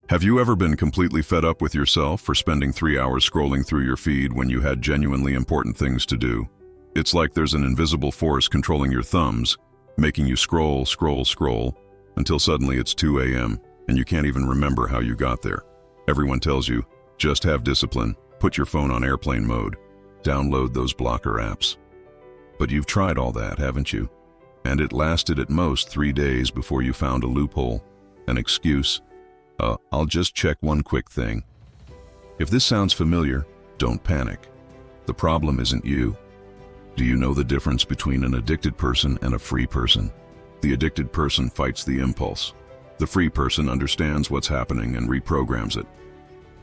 Have you ever been completely fed up with yourself for spending 3 hours scrolling through your feed when you had genuinely important things to do? It's like there's an invisible force controlling your thumbs, making you scroll until suddenly it's 2 a.m. and you can't even remember how you got there. Everyone tells you, just have discipline, put your phone on airplane mode, download those blocker apps. But you've tried all that, haven't you? And it lasted at most 3 days before you found a loophole, an excuse. I'll just check one quick thing. If this sounds familiar, don't panic. The problem isn't you. Do you know the difference between an addicted person and a free person? The addicted person fights the impulse. The free person understands what's happening and reprograms it.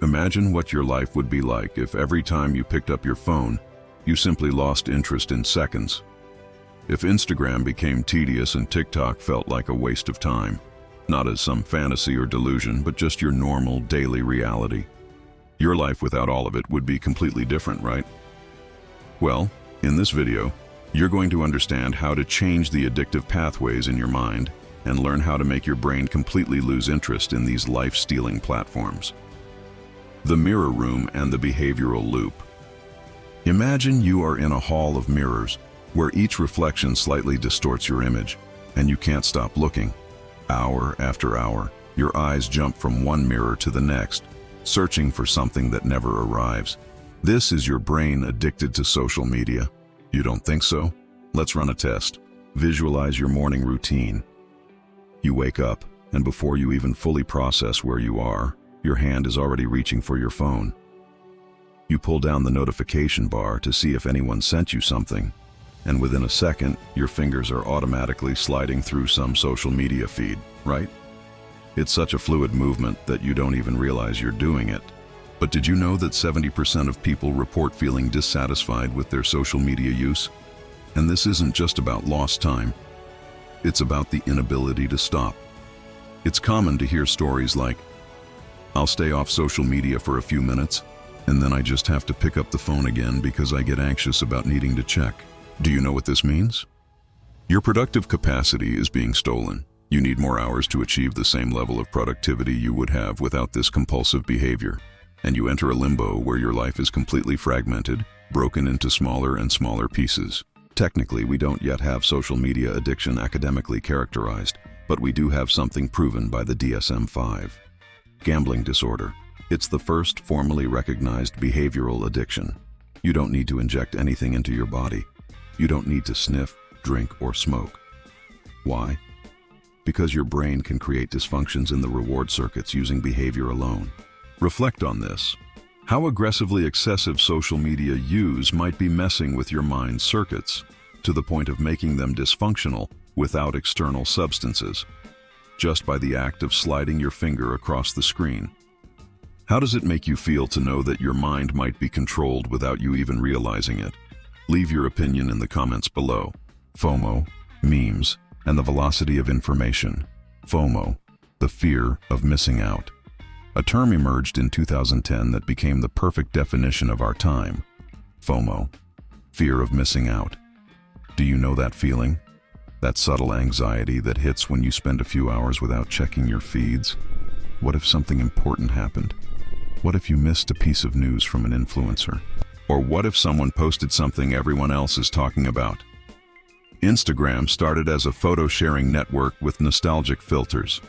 Imagine what your life would be like if every time you picked up your phone, you simply lost interest in seconds. If Instagram became tedious and TikTok felt like a waste of time. Not as some fantasy or delusion, but just your normal daily reality. Your life without all of it would be completely different, right? Well, in this video, you're going to understand how to change the addictive pathways in your mind and learn how to make your brain completely lose interest in these life-stealing platforms. The mirror room and the behavioral loop. Imagine you are in a hall of mirrors where each reflection slightly distorts your image, and you can't stop looking. Hour after hour, your eyes jump from one mirror to the next, searching for something that never arrives. This is your brain addicted to social media. You don't think so? Let's run a test. Visualize your morning routine. You wake up, and before you even fully process where you are, your hand is already reaching for your phone. You pull down the notification bar to see if anyone sent you something, and within a second, your fingers are automatically sliding through some social media feed, right? It's such a fluid movement that you don't even realize you're doing it. But did you know that 70% of people report feeling dissatisfied with their social media use? And this isn't just about lost time. It's about the inability to stop. It's common to hear stories like, "I'll stay off social media for a few minutes, and then I just have to pick up the phone again because I get anxious about needing to check." Do you know what this means? Your productive capacity is being stolen. You need more hours to achieve the same level of productivity you would have without this compulsive behavior. And you enter a limbo where your life is completely fragmented, broken into smaller and smaller pieces. Technically, we don't yet have social media addiction academically characterized, but we do have something proven by the DSM-5. Gambling disorder. It's the first formally recognized behavioral addiction. You don't need to inject anything into your body. You don't need to sniff, drink, or smoke. Why? Because your brain can create dysfunctions in the reward circuits using behavior alone. Reflect on this. How aggressively excessive social media use might be messing with your mind's circuits, to the point of making them dysfunctional without external substances, just by the act of sliding your finger across the screen. How does it make you feel to know that your mind might be controlled without you even realizing it? Leave your opinion in the comments below. FOMO, memes, and the velocity of information. FOMO, the fear of missing out. A term emerged in 2010 that became the perfect definition of our time. FOMO, fear of missing out. Do you know that feeling? That subtle anxiety that hits when you spend a few hours without checking your feeds? What if something important happened? What if you missed a piece of news from an influencer? Or what if someone posted something everyone else is talking about? Instagram started as a photo-sharing network with nostalgic filters.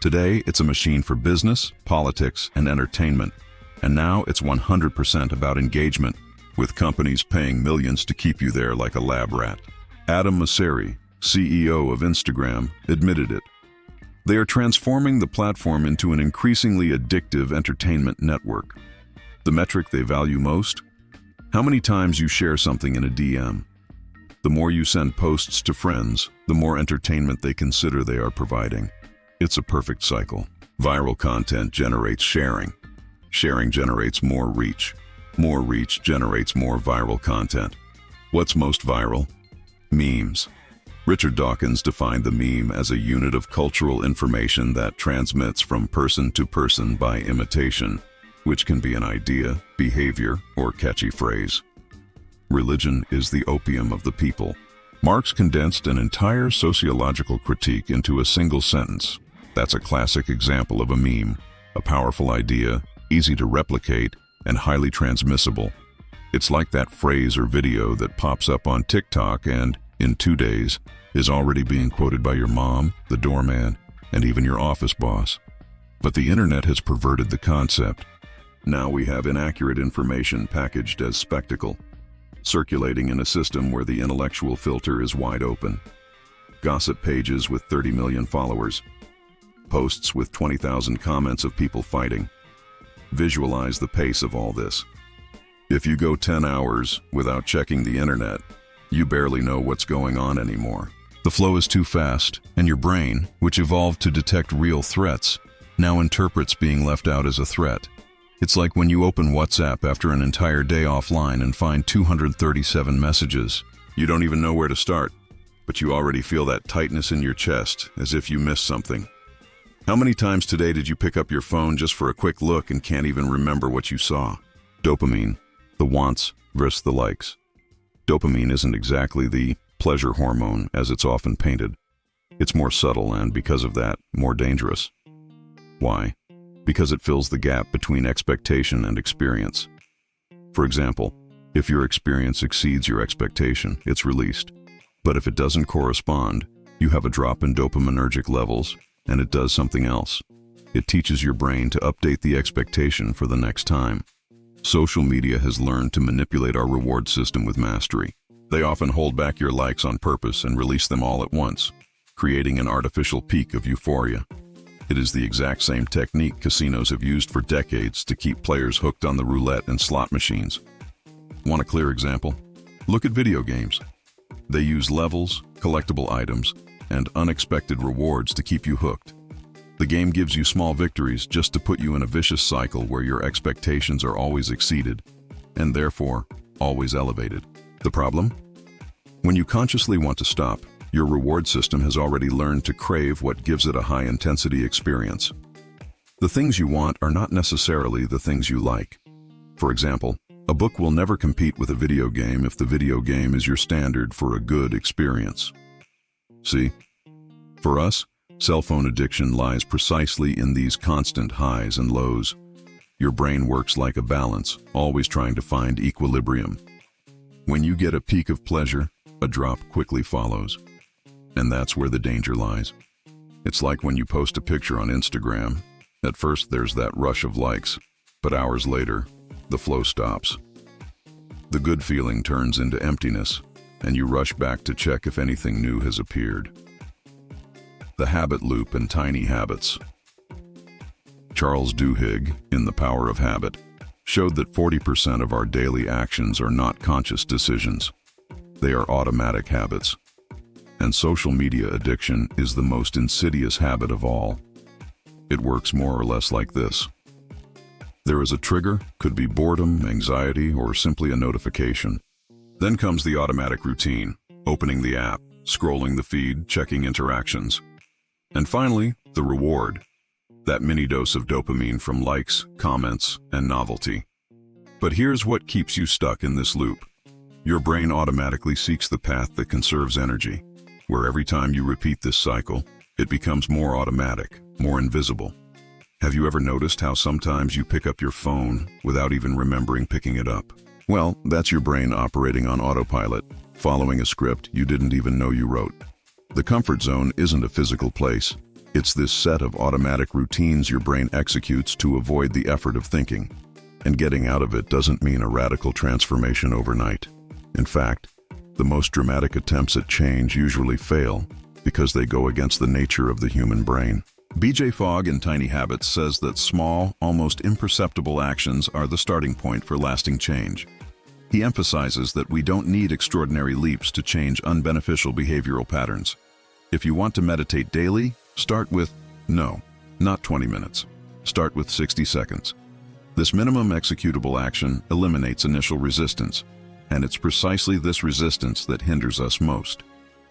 Today, it's a machine for business, politics, and entertainment, and now it's 100% about engagement, with companies paying millions to keep you there like a lab rat. Adam Mosseri, CEO of Instagram, admitted it. They are transforming the platform into an increasingly addictive entertainment network. The metric they value most? How many times you share something in a DM. The more you send posts to friends, the more entertainment they consider they are providing. It's a perfect cycle. Viral content generates sharing. Sharing generates more reach. More reach generates more viral content. What's most viral? Memes. Richard Dawkins defined the meme as a unit of cultural information that transmits from person to person by imitation, which can be an idea, behavior, or catchy phrase. Religion is the opium of the people. Marx condensed an entire sociological critique into a single sentence. That's a classic example of a meme. A powerful idea, easy to replicate, and highly transmissible. It's like that phrase or video that pops up on TikTok and, in 2 days, is already being quoted by your mom, the doorman, and even your office boss. But the internet has perverted the concept. Now we have inaccurate information packaged as spectacle, circulating in a system where the intellectual filter is wide open. Gossip pages with 30 million followers. Posts with 20,000 comments of people fighting. Visualize the pace of all this. If you go 10 hours without checking the internet, you barely know what's going on anymore. The flow is too fast, and your brain, which evolved to detect real threats, now interprets being left out as a threat. It's like when you open WhatsApp after an entire day offline and find 237 messages. You don't even know where to start, but you already feel that tightness in your chest, as if you missed something. How many times today did you pick up your phone just for a quick look and can't even remember what you saw? Dopamine, the wants versus the likes. Dopamine isn't exactly the pleasure hormone as it's often painted. It's more subtle and, because of that, more dangerous. Why? Because it fills the gap between expectation and experience. For example, if your experience exceeds your expectation, it's released. But if it doesn't correspond, you have a drop in dopaminergic levels, and it does something else. It teaches your brain to update the expectation for the next time. Social media has learned to manipulate our reward system with mastery. They often hold back your likes on purpose and release them all at once, creating an artificial peak of euphoria. It is the exact same technique casinos have used for decades to keep players hooked on the roulette and slot machines. Want a clear example? Look at video games. They use levels, collectible items, and unexpected rewards to keep you hooked. The game gives you small victories just to put you in a vicious cycle where your expectations are always exceeded, and therefore, always elevated. The problem? When you consciously want to stop, your reward system has already learned to crave what gives it a high-intensity experience. The things you want are not necessarily the things you like. For example, a book will never compete with a video game if the video game is your standard for a good experience. See? For us, cell phone addiction lies precisely in these constant highs and lows. Your brain works like a balance, always trying to find equilibrium. When you get a peak of pleasure, a drop quickly follows. And that's where the danger lies. It's like when you post a picture on Instagram. At first there's that rush of likes, but hours later, the flow stops. The good feeling turns into emptiness, and you rush back to check if anything new has appeared. The habit loop and tiny habits. Charles Duhigg, in The Power of Habit, showed that 40% of our daily actions are not conscious decisions. They are automatic habits. And social media addiction is the most insidious habit of all. It works more or less like this. There is a trigger, could be boredom, anxiety, or simply a notification. Then comes the automatic routine, opening the app, scrolling the feed, checking interactions. And finally, the reward, that mini dose of dopamine from likes, comments, and novelty. But here's what keeps you stuck in this loop. Your brain automatically seeks the path that conserves energy, where every time you repeat this cycle, it becomes more automatic, more invisible. Have you ever noticed how sometimes you pick up your phone without even remembering picking it up? Well, that's your brain operating on autopilot, following a script you didn't even know you wrote. The comfort zone isn't a physical place. It's this set of automatic routines your brain executes to avoid the effort of thinking. And getting out of it doesn't mean a radical transformation overnight. In fact, the most dramatic attempts at change usually fail because they go against the nature of the human brain. B.J. Fogg in Tiny Habits says that small, almost imperceptible actions are the starting point for lasting change. He emphasizes that we don't need extraordinary leaps to change unbeneficial behavioral patterns. If you want to meditate daily, start with, no, not 20 minutes. Start with 60 seconds. This minimum executable action eliminates initial resistance, and it's precisely this resistance that hinders us most.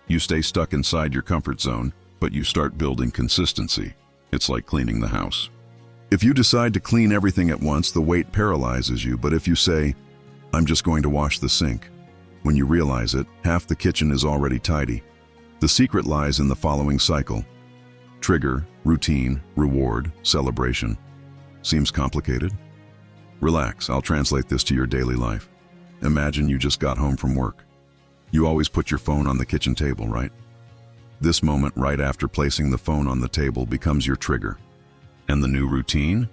You stay stuck inside your comfort zone, but you start building consistency. It's like cleaning the house. If you decide to clean everything at once, the weight paralyzes you, but if you say, I'm just going to wash the sink, when you realize it, half the kitchen is already tidy. The secret lies in the following cycle. Trigger, routine, reward, celebration. Seems complicated? Relax, I'll translate this to your daily life. Imagine you just got home from work. You always put your phone on the kitchen table, right? This moment right after placing the phone on the table becomes your trigger. And the new routine?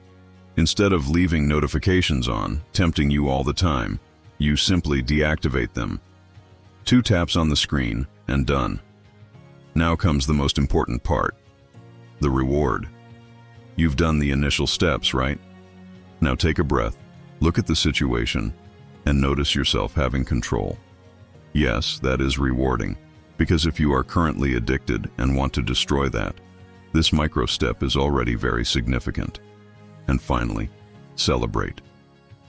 Instead of leaving notifications on, tempting you all the time, you simply deactivate them. 2 taps on the screen, and done. Now comes the most important part, the reward. You've done the initial steps, right? Now take a breath, look at the situation, and notice yourself having control. Yes, that is rewarding, because if you are currently addicted and want to destroy that, this micro step is already very significant. And finally, celebrate.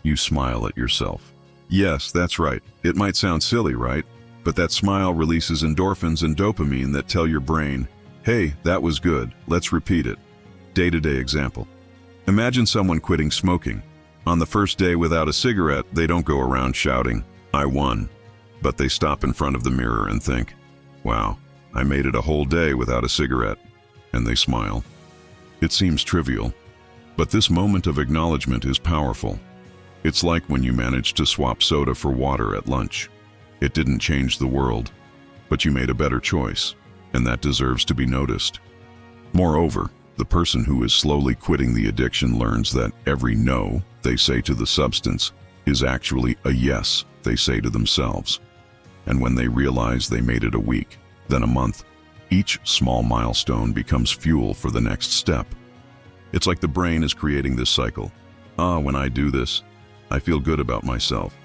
You smile at yourself. Yes, that's right. It might sound silly, right? But that smile releases endorphins and dopamine that tell your brain, hey, that was good, let's repeat it. Day-to-day example. Imagine someone quitting smoking. On the first day without a cigarette, they don't go around shouting, I won. But they stop in front of the mirror and think, wow, I made it a whole day without a cigarette. And they smile. It seems trivial, but this moment of acknowledgement is powerful. It's like when you managed to swap soda for water at lunch. It didn't change the world, but you made a better choice, and that deserves to be noticed. Moreover, the person who is slowly quitting the addiction learns that every no they say to the substance is actually a yes they say to themselves. And when they realize they made it a week, then a month, each small milestone becomes fuel for the next step. It's like the brain is creating this cycle. When I do this, I feel good about myself.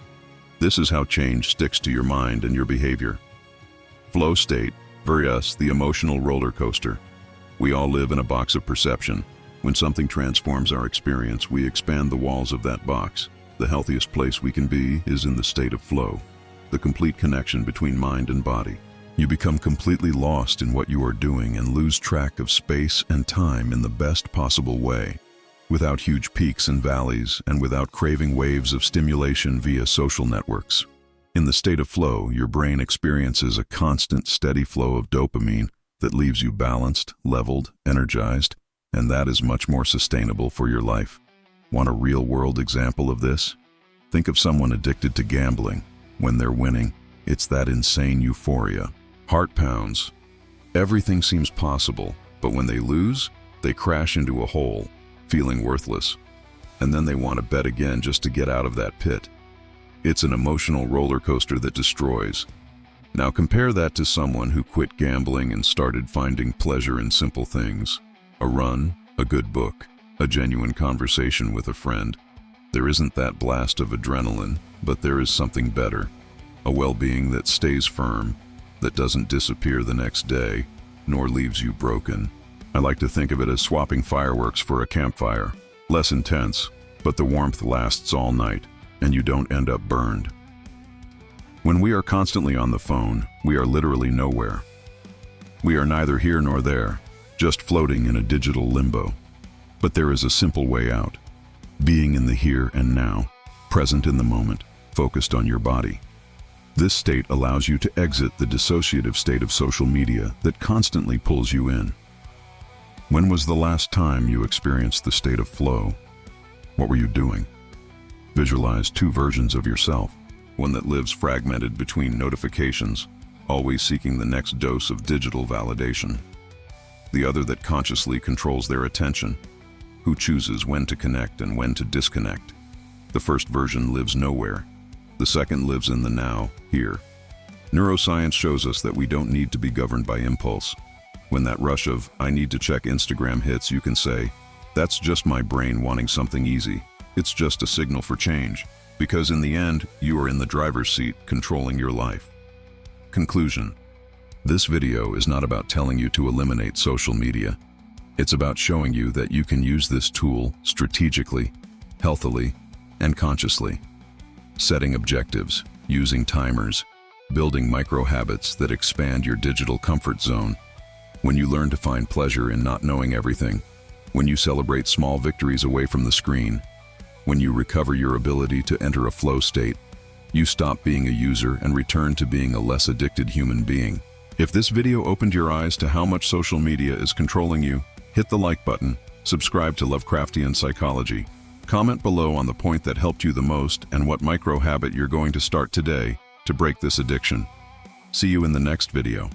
This is how change sticks to your mind and your behavior. Flow state, versus the emotional roller coaster. We all live in a box of perception. When something transforms our experience, we expand the walls of that box. The healthiest place we can be is in the state of flow, the complete connection between mind and body. You become completely lost in what you are doing and lose track of space and time in the best possible way, without huge peaks and valleys and without craving waves of stimulation via social networks. In the state of flow, your brain experiences a constant, steady flow of dopamine that leaves you balanced, leveled, energized, and that is much more sustainable for your life. Want a real-world example of this? Think of someone addicted to gambling. When they're winning, it's that insane euphoria. Heart pounds. Everything seems possible, but when they lose, they crash into a hole, feeling worthless. And then they want to bet again just to get out of that pit. It's an emotional roller coaster that destroys. Now compare that to someone who quit gambling and started finding pleasure in simple things. A run, a good book, a genuine conversation with a friend. There isn't that blast of adrenaline, but there is something better. A well-being that stays firm, that doesn't disappear the next day, nor leaves you broken. I like to think of it as swapping fireworks for a campfire. Less intense, but the warmth lasts all night, and you don't end up burned. When we are constantly on the phone, we are literally nowhere. We are neither here nor there, just floating in a digital limbo. But there is a simple way out. Being in the here and now, present in the moment, focused on your body. This state allows you to exit the dissociative state of social media that constantly pulls you in. When was the last time you experienced the state of flow? What were you doing? Visualize 2 versions of yourself. One that lives fragmented between notifications, always seeking the next dose of digital validation. The other that consciously controls their attention, who chooses when to connect and when to disconnect. The first version lives nowhere. The second lives in the now, here. Neuroscience shows us that we don't need to be governed by impulse. When that rush of, I need to check Instagram hits, you can say, that's just my brain wanting something easy. It's just a signal for change. Because in the end, you are in the driver's seat, controlling your life. Conclusion. This video is not about telling you to eliminate social media. It's about showing you that you can use this tool strategically, healthily, and consciously. Setting objectives, using timers, building micro-habits that expand your digital comfort zone. When you learn to find pleasure in not knowing everything, when you celebrate small victories away from the screen, when you recover your ability to enter a flow state, you stop being a user and return to being a less addicted human being. If this video opened your eyes to how much social media is controlling you, hit the like button, Subscribe to Lovecraftian Psychology. Comment below on the point that helped you the most and what micro habit you're going to start today to break this addiction. See you in the next video.